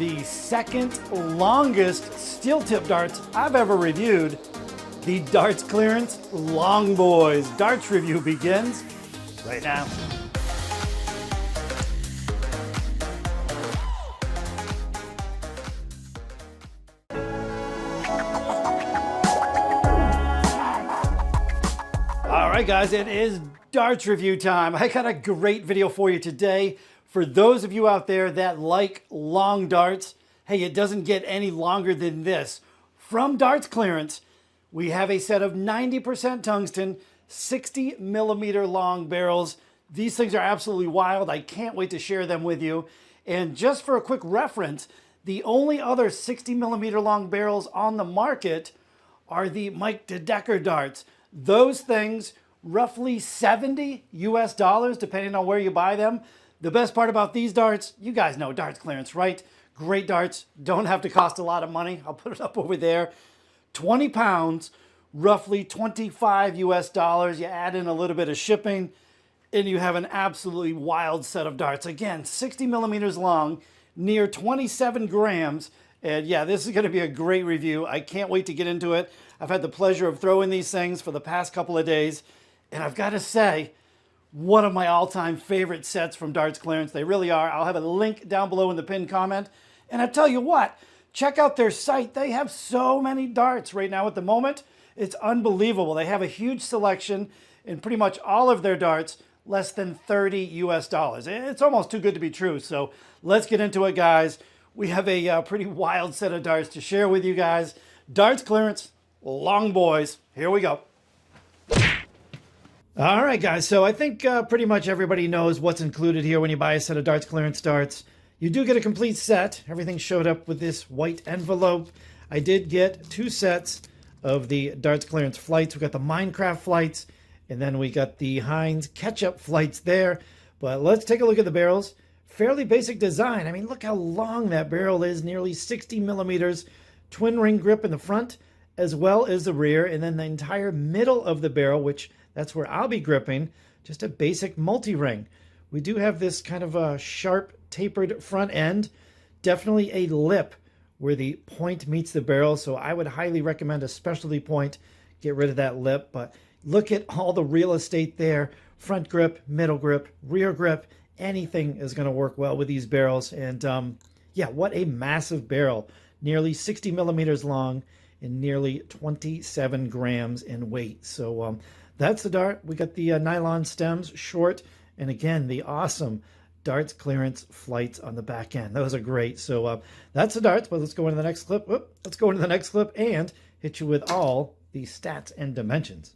the second longest steel tip darts I've ever reviewed, the Darts Clearance Long Boys. Darts review begins right now. All right, guys, it is darts review time. I got a great video for you today. For those of you out there that like long darts, hey, it doesn't get any longer than this. From Darts Clearance, we have a set of 90% tungsten, 60 millimeter long barrels. These things are absolutely wild. I can't wait to share them with you. And just for a quick reference, the only other 60 millimeter long barrels on the market are the Mike DeDecker darts. Those things, roughly $70 US, depending on where you buy them. The best part about these darts, you guys know Darts Clearance, right? Great darts, don't have to cost a lot of money. I'll put it up over there. 20 pounds, roughly $25 US. You add in a little bit of shipping, and you have an absolutely wild set of darts. Again, 60 millimeters long, near 27 grams. And yeah, this is gonna be a great review. I can't wait to get into it. I've had the pleasure of throwing these things for the past couple of days. And I've got to say, one of my all-time favorite sets from Darts Clearance. They really are. I'll have a link down below in the pinned comment. And I tell you what, check out their site. They have so many darts right now at the moment. It's unbelievable. They have a huge selection in pretty much all of their darts, less than $30 US. It's almost too good to be true. So let's get into it, guys. We have a pretty wild set of darts to share with you guys. Darts Clearance, Long Boys. Here we go. All right, guys, so I think pretty much everybody knows what's included here when you buy a set of Darts Clearance darts. You do get a complete set. Everything showed up with this white envelope. I did get 2 sets of the Darts Clearance flights. We got the Minecraft flights, and then we got the Heinz ketchup flights there. But let's take a look at the barrels. Fairly basic design. I mean, look how long that barrel is, nearly 60 millimeters. Twin ring grip in the front, as well as the rear, and then the entire middle of the barrel, which that's where I'll be gripping, just a basic multi-ring. We do have this kind of a sharp tapered front end, definitely a lip where the point meets the barrel, so I would highly recommend a specialty point. Get rid of that lip, but look at all the real estate there. Front grip, middle grip, rear grip, anything is going to work well with these barrels. And yeah, what a massive barrel. Nearly 60 millimeters long and nearly 27 grams in weight. So that's the dart. We got the nylon stems, short, and again, the awesome Darts Clearance flights on the back end. Those are great. So that's the darts, but let's go into the next clip. Let's go into the next clip and hit you with all the stats and dimensions.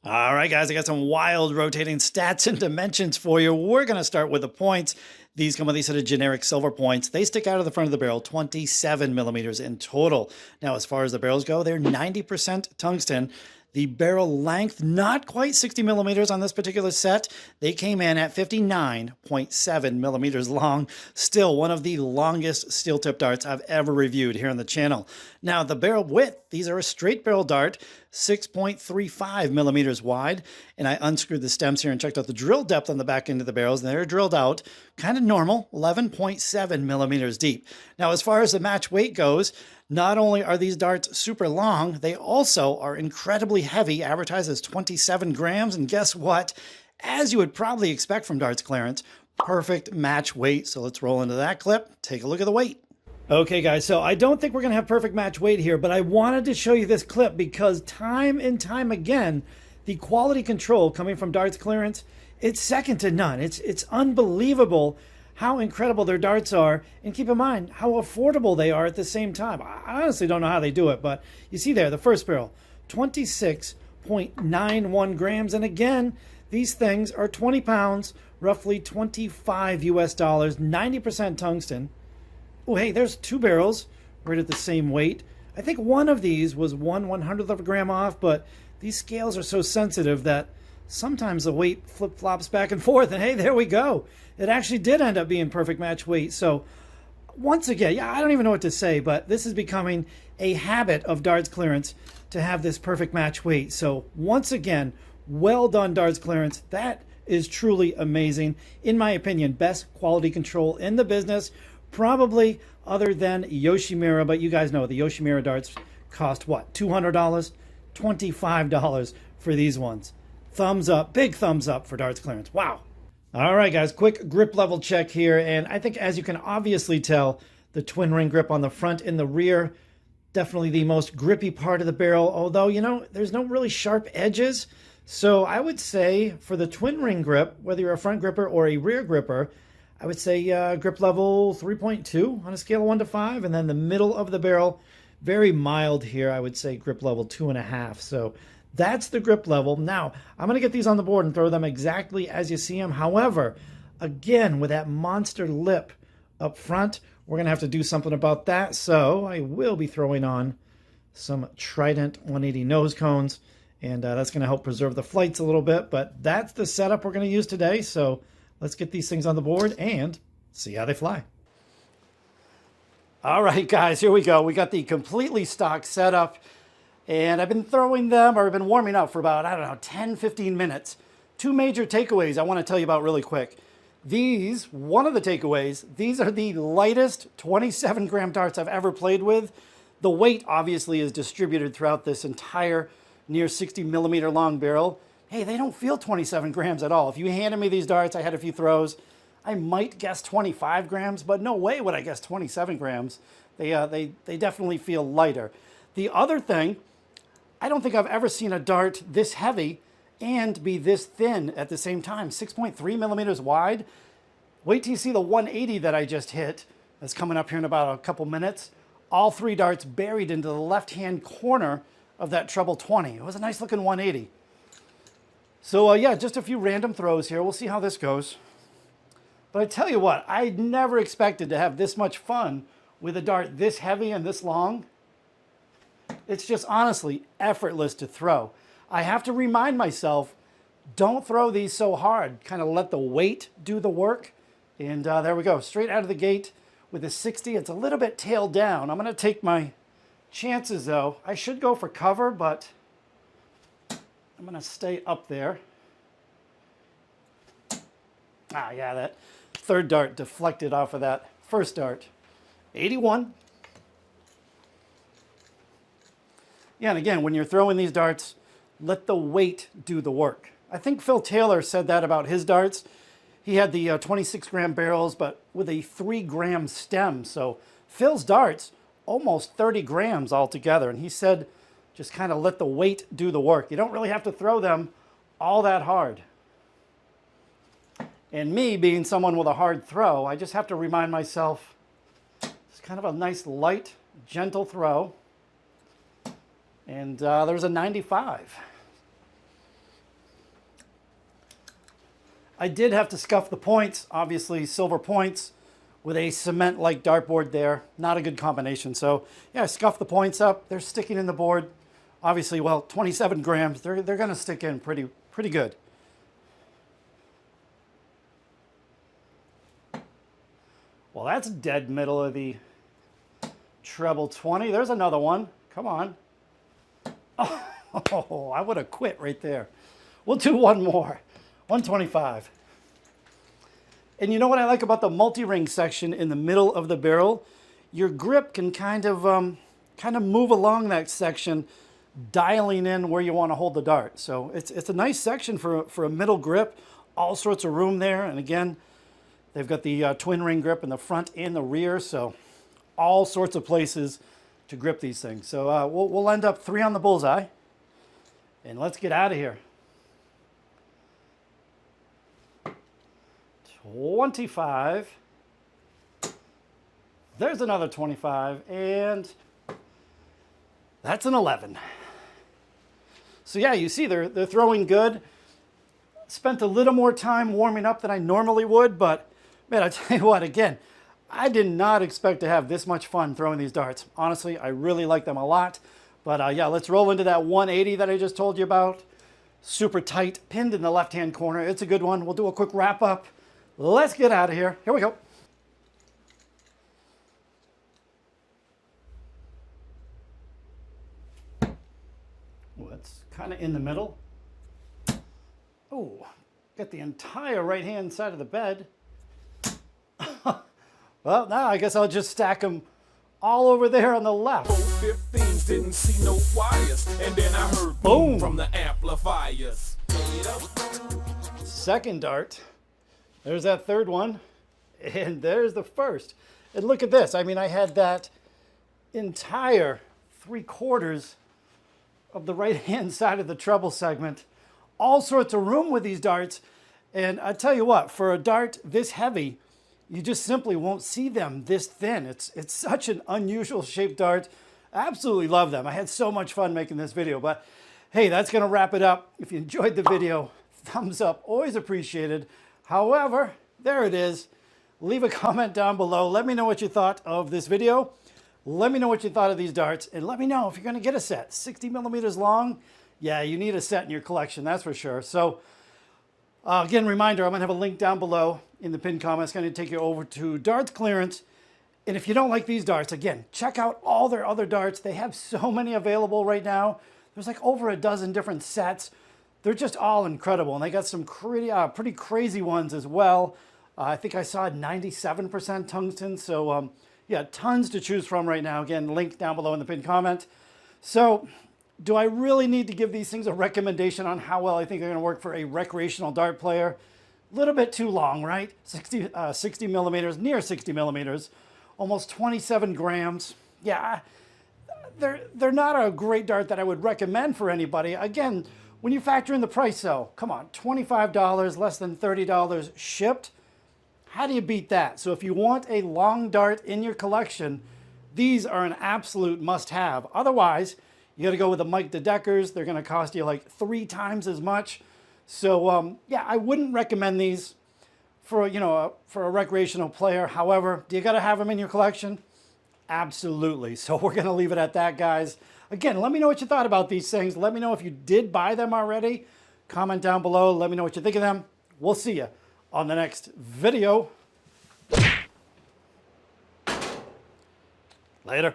All right, guys, I got some wild rotating stats and dimensions for you. We're going to start with the points. These come with these sort of generic silver points. They stick out of the front of the barrel, 27 millimeters in total. Now, as far as the barrels go, they're 90% tungsten. The barrel length, not quite 60 millimeters on this particular set. They came in at 59.7 millimeters long. Still one of the longest steel tip darts I've ever reviewed here on the channel. Now, the barrel width, these are a straight barrel dart, 6.35 millimeters wide. And I unscrewed the stems here and checked out the drill depth on the back end of the barrels, and they're drilled out kind of normal, 11.7 millimeters deep. Now, as far as the match weight goes, not only are these darts super long, they also are incredibly heavy, advertised as 27 grams. And guess what? As you would probably expect from Darts Clearance, perfect match weight. So let's roll into that clip. Take a look at the weight. Okay, guys, so I don't think we're going to have perfect match weight here, but I wanted to show you this clip because time and time again, the quality control coming from Darts Clearance, it's second to none. It's unbelievable how incredible their darts are, and keep in mind how affordable they are at the same time. I honestly don't know how they do it, but you see there, the first barrel, 26.91 grams, and again, these things are 20 pounds, roughly $25 US, 90% tungsten. Oh, hey, there's 2 barrels right at the same weight. I think one of these was 1/100th of a gram off, but these scales are so sensitive that sometimes the weight flip-flops back and forth, and hey, there we go. It actually did end up being perfect match weight. So once again, yeah, I don't even know what to say, but this is becoming a habit of Darts Clearance to have this perfect match weight. So once again, well done, Darts Clearance. That is truly amazing. In my opinion, best quality control in the business. probably, other than Yoshimura. But you guys know the Yoshimura darts cost what? $200, $25 for these ones. Thumbs up, big thumbs up for darts clearance. Wow. All right, guys, quick grip level check here. And I think, as you can obviously tell, the twin ring grip on the front and the rear, definitely the most grippy part of the barrel. Although, you know, there's no really sharp edges. So I would say for the twin ring grip, whether you're a front gripper or a rear gripper, I would say grip level 3.2 on a scale of 1 to 5. And then the middle of the barrel, very mild here. I would say grip level 2.5. So that's the grip level. Now, I'm going to get these on the board and throw them exactly as you see them. However, again, with that monster lip up front, we're going to have to do something about that. So I will be throwing on some Trident 180 nose cones. And that's going to help preserve the flights a little bit. But that's the setup we're going to use today. So let's get these things on the board and see how they fly. All right, guys, here we go. We got the completely stock setup. And I've been throwing them, or I've been warming up for about, I don't know, 10, 15 minutes. Two major takeaways I want to tell you about really quick. One of the takeaways, these are the lightest 27-gram darts I've ever played with. The weight, obviously, is distributed throughout this entire near 60 millimeter long barrel. Hey, they don't feel 27 grams at all. If you handed me these darts, I had a few throws, I might guess 25 grams, but no way would I guess 27 grams. They definitely feel lighter. The other thing, I don't think I've ever seen a dart this heavy and be this thin at the same time. 6.3 millimeters wide. Wait till you see the 180 that I just hit. That's coming up here in about a couple minutes. All three darts buried into the left-hand corner of that treble 20. It was a nice looking 180. So yeah, just a few random throws here. We'll see how this goes. But I tell you what, I never expected to have this much fun with a dart this heavy and this long. It's just honestly effortless to throw. I have to remind myself, don't throw these so hard. Kind of let the weight do the work. And there we go, straight out of the gate with a 60. It's a little bit tailed down. I'm going to take my chances though. I should go for cover, but I'm going to stay up there. Ah, yeah, that third dart deflected off of that first dart. 81. Yeah, and again, when you're throwing these darts, let the weight do the work. I think Phil Taylor said that about his darts. He had the 26-gram barrels, but with a 3-gram stem. So Phil's darts, almost 30 grams altogether. And he said, just kind of let the weight do the work. You don't really have to throw them all that hard. And me, being someone with a hard throw, I just have to remind myself, it's kind of a nice, light, gentle throw. And there's a 95. I did have to scuff the points, obviously silver points with a cement-like dartboard there. Not a good combination. So yeah, I scuffed the points up. They're sticking in the board. Obviously, well, 27 grams. They're going to stick in pretty good. Well, that's dead middle of the treble 20. There's another one. Come on. Oh, I would have quit right there. We'll do one more. 125. And you know what I like about the multi-ring section in the middle of the barrel? Your grip can kind of move along that section, dialing in where you want to hold the dart. So it's a nice section for a middle grip. All sorts of room there. And again, they've got the twin ring grip in the front and the rear. So all sorts of places to grip these things. So we'll end up 3 on the bullseye. And let's get out of here. 25. There's another 25. And that's an 11. So yeah, you see they're throwing good. Spent a little more time warming up than I normally would. But man, I tell you what, again, I did not expect to have this much fun throwing these darts. Honestly, I really like them a lot. But yeah, let's roll into that 180 that I just told you about. Super tight, pinned in the left-hand corner. It's a good one. We'll do a quick wrap-up. Let's get out of here. Here we go. Oh, that's kind of in the middle. Oh, got the entire right-hand side of the bed. Well, now I guess I'll just stack them all over there on the left. 415s didn't see no wires, and then I heard boom from the amplifiers. Second dart. There's that third one. And there's the first. And look at this. I mean, I had that entire 3/4 of the right-hand side of the treble segment. All sorts of room with these darts. And I tell you what, for a dart this heavy, you just simply won't see them this thin. It's such an unusual shaped dart. I absolutely love them. I had so much fun making this video. But hey, that's going to wrap it up. If you enjoyed the video, thumbs up, always appreciated. However, there it is. Leave a comment down below. Let me know what you thought of this video. Let me know what you thought of these darts. And let me know if you're going to get a set. 60 millimeters long. Yeah, you need a set in your collection, that's for sure. So again, reminder, I'm going to have a link down below in the pinned comment. It's going to take you over to Darts Clearance. And if you don't like these darts, again, check out all their other darts. They have so many available right now. There's like over a dozen different sets. They're just all incredible. And they got some pretty crazy ones as well. I think I saw 97% tungsten. So yeah, tons to choose from right now. Again, link down below in the pinned comment. So do I really need to give these things a recommendation on how well I think they're going to work for a recreational dart player? A little bit too long, right? 60 millimeters, near 60 millimeters, almost 27 grams. Yeah, they're not a great dart that I would recommend for anybody. Again, when you factor in the price though, come on, $25, less than $30 shipped. How do you beat that? So if you want a long dart in your collection, these are an absolute must-have. Otherwise, you got to go with the Mike DeDeckers. They're going to cost you like 3 times as much. So yeah, I wouldn't recommend these for for a recreational player. However, do you got to have them in your collection? Absolutely. So we're going to leave it at that, guys. Again, let me know what you thought about these things. Let me know if you did buy them already. Comment down below. Let me know what you think of them. We'll see you on the next video. Later.